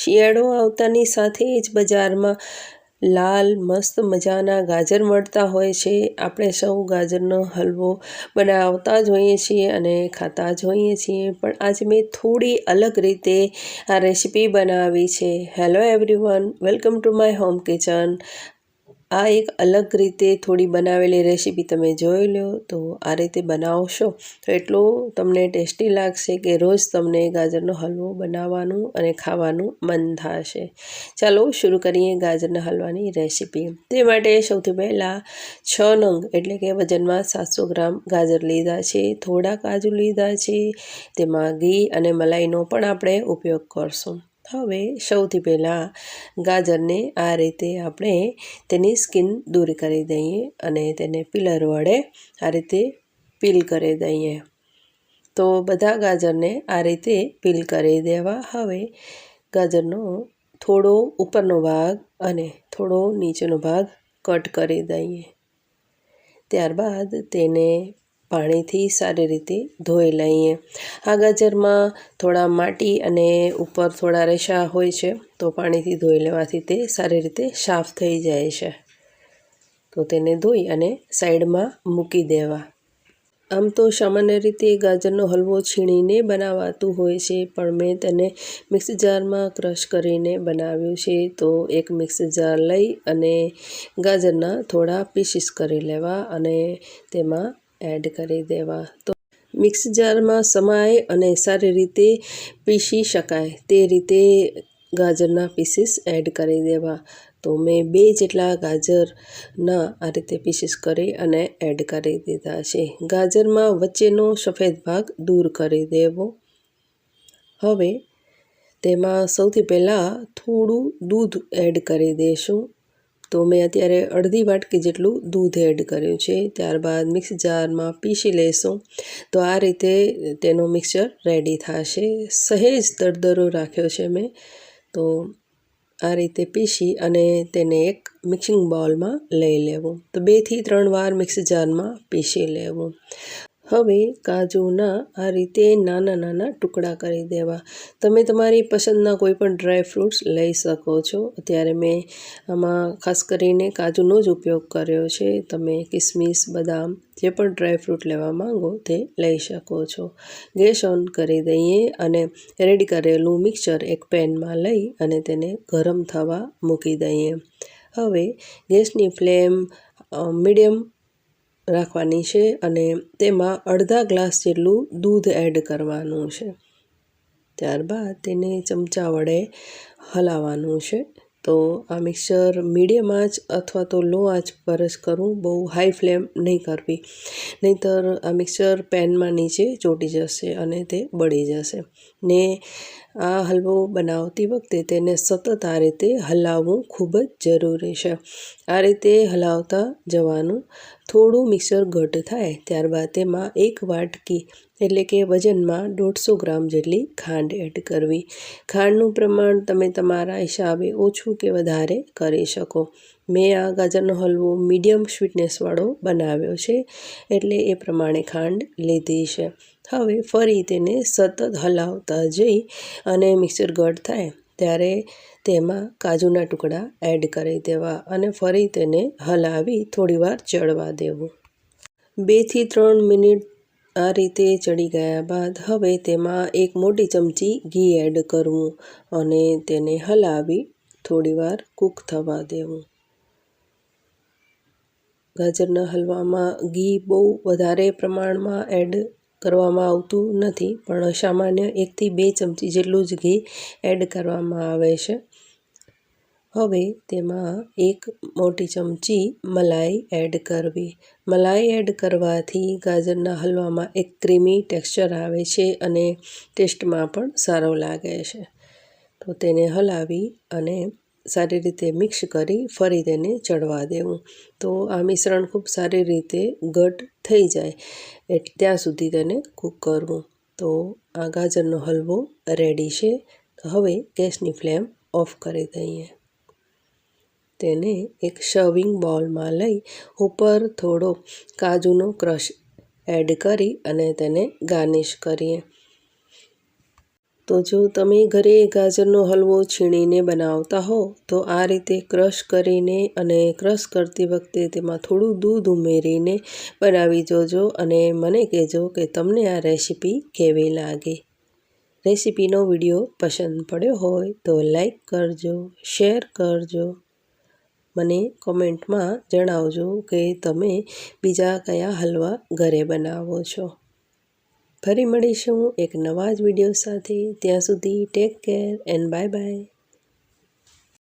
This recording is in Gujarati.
શિયાળો આવતાની સાથે જ બજારમાં લાલ મસ્ત મજાના ગાજર મળતા હોય છે. આપણે સૌ ગાજરનો હલવો બનાવતા જ હોઈએ છીએ અને ખાતા જ હોઈએ છીએ, પણ આજે મેં થોડી અલગ રીતે આ રેસીપી બનાવી છે. Hello everyone, welcome to my home kitchen. આ એક અલગ રીતે થોડી બનાવેલી રેસીપી તમે જોઈ લો તો આ રીતે બનાવશો તો એટલો તમને ટેસ્ટી લાગશે કે રોજ તમને ગાજરનો હલવો બનાવવાનું અને ખાવાનું મન થશે. ચાલો શરૂ કરીએ ગાજરના હલવાની રેસીપી. તે માટે સૌથી પહેલાં 6 નંગ એટલે કે વજનમાં 700 ગ્રામ ગાજર લીધા છે. થોડા કાજુ લીધા છે. તેમાં ઘી અને મલાઈનો પણ આપણે ઉપયોગ કરશું. હવે સૌથી પહેલાં ગાજરને આ રીતે આપણે તેની સ્કિન દૂર કરી દઈએ અને તેને પીલર વડે આ રીતે પીલ કરી દઈએ. તો બધા ગાજરને આ રીતે પીલ કરી દેવા. હવે ગાજરનો થોડો ઉપરનો ભાગ અને થોડો નીચેનો ભાગ કટ કરી દઈએ. ત્યારબાદ તેને પાણીથી સારી રીતે ધોઈ લઈએ. આ ગાજરમાં થોડા માટી અને ઉપર થોડા રેસા હોય છે, તો પાણીથી ધોઈ લેવાથી તે સારી રીતે સાફ થઈ જાય છે. તો તેને ધોઈ અને સાઈડમાં મૂકી દેવા. આમ તો સામાન્ય રીતે ગાજરનો હલવો છીણીને બનાવાતું હોય છે, પણ મેં તેને મિક્સર જારમાં ક્રશ કરીને બનાવ્યું છે. તો એક મિક્સર જાર લઈ અને ગાજરના થોડા પીસીસ કરી લેવા અને તેમાં એડ કરી દેવા. તો મિક્સર જારમાં સમાય અને સારી રીતે પીસી શકાય તે રીતે ગાજરના પીસીસ એડ કરી દેવા. તો મેં 2 જેટલા ગાજરના આ રીતે પીસીસ કરી અને એડ કરી દીધા છે. ગાજરમાં વચ્ચેનો સફેદ ભાગ દૂર કરી દેવો. હવે તેમાં સૌથી પહેલાં થોડું દૂધ એડ કરી દઈશું. તો મેં અત્યારે અડધી વાટકી જેટલું દૂધ એડ કર્યું છે. ત્યારબાદ મિક્સર જારમાં પીસી લઈશું. તો આ રીતે તેનો મિક્સચર રેડી થશે. સહેજ દરદરો રાખ્યો છે મેં. તો આ રીતે પીસી અને તેને એક મિક્સિંગ બાઉલમાં લઈ લેવું. તો 2 થી 3 વાર મિક્સર જારમાં પીસી લેવું. હવે કાજુના આ રીતે નાના નાના ટુકડા કરી દેવા. તમે તમારી પસંદના કોઈ પણ ડ્રાય ફ્રૂટ્સ લઈ શકો છો. અત્યારે મેં આમાં ખાસ કરીને કાજુનો જ ઉપયોગ કર્યો છે. તમે કિસમિસ, બદામ જે પણ ડ્રાય ફ્રૂટ લેવા માંગો તે લઈ શકો છો. ગેસ ઓન કરી દઈએ અને રેડી કરેલું મિક્સચર એક પેનમાં લઈ અને તેને ગરમ થવા મૂકી દઈએ. હવે ગેસની ફ્લેમ મીડિયમ રાખવાની છે અને તેમાં અડધા ગ્લાસ જેટલું દૂધ એડ કરવાનું છે. ત્યારબાદ તેને ચમચા વડે હલાવવાનું છે. તો આ મિક્સર મીડિયમ આંચ અથવા તો લો આંચ પર જ કરવું, બહુ હાઈ ફ્લેમ નહીં કરવી, નહીંતર આ મિક્સર પેનમાં નીચે ચોંટી જશે અને તે બળી જશે. ને આ હલવો બનાવતી વખતે તેને સતત આ રીતે હલાવવું ખૂબ જ જરૂરી છે. આ રીતે હલાવતા જવાનું. થોડું મિક્સર ઘટ થાય ત્યારબાદ તેમાં 1 વાટકી એટલે કે વજનમાં 150 ગ્રામ જેટલી ખાંડ એડ કરવી. ખાંડનું પ્રમાણ તમે તમારા હિસાબે ઓછું કે વધારે કરી શકો. મેં આ ગાજરનો હલવો મીડિયમ સ્વીટનેસવાળો બનાવ્યો છે, એટલે એ પ્રમાણે ખાંડ લીધી છે. હવે ફરી તેને સતત હલાવતા જઈ અને મિક્સર ઘટ થાય ત્યારે તેમાં કાજુના ટુકડા એડ કરી દેવા અને ફરી તેને હલાવી થોડીવાર ચડવા દેવું. 2 થી 3 મિનિટ આ રીતે ચડી ગયા બાદ હવે તેમાં 1 મોટી ચમચી ઘી એડ કરવું અને તેને હલાવી થોડીવાર કૂક થવા દેવું. ગાજરના હલવામાં ઘી બહુ વધારે પ્રમાણમાં એડ કરવામાં આવતું નથી, પણ સામાન્ય 1 થી 2 ચમચી જેટલું જ ઘી એડ કરવામાં આવે છે. હવે તેમાં 1 મોટી ચમચી મલાઈ એડ કરવી. મલાઈ એડ કરવાથી ગાજરના હલવામાં એક ક્રીમી ટેક્સચર આવે છે અને ટેસ્ટમાં પણ સારો લાગે છે. તો તેને હલાવી અને સારી રીતે મિક્સ કરી ફરી તેને ચડવા દેવું. તો આ મિશ્રણ ખૂબ સારી રીતે ઘટ થઈ જાય ત્યાં સુધી તેને કૂક કરવું. તો આ ગાજરનો હલવો રેડી છે. હવે ગેસની ફ્લેમ ઓફ કરી દઈએ. તેને એક સર્વિંગ બાઉલમાં લઈ ઉપર થોડો કાજુનો ક્રશ એડ કરી અને તેને ગાર્નિશ કરીએ. તો જો તમે ઘરે ગાજરનો હલવો છીણીને બનાવતા હો તો આ રીતે ક્રશ કરીને અને ક્રશ કરતી વખતે તેમાં થોડું દૂધ ઉમેરીને બનાવી જોજો અને મને કહેજો કે તમને આ રેસીપી કેવી લાગે. રેસીપીનો વિડીયો પસંદ પડ્યો હોય તો લાઈક કરજો, શેર કરજો. મને કોમેન્ટમાં જણાવજો કે તમે બીજા કયા હલવા ઘરે બનાવો છો. ફરી મળીશું એક નવા જ વિડીયો સાથે. ત્યાં સુધી take care and bye bye.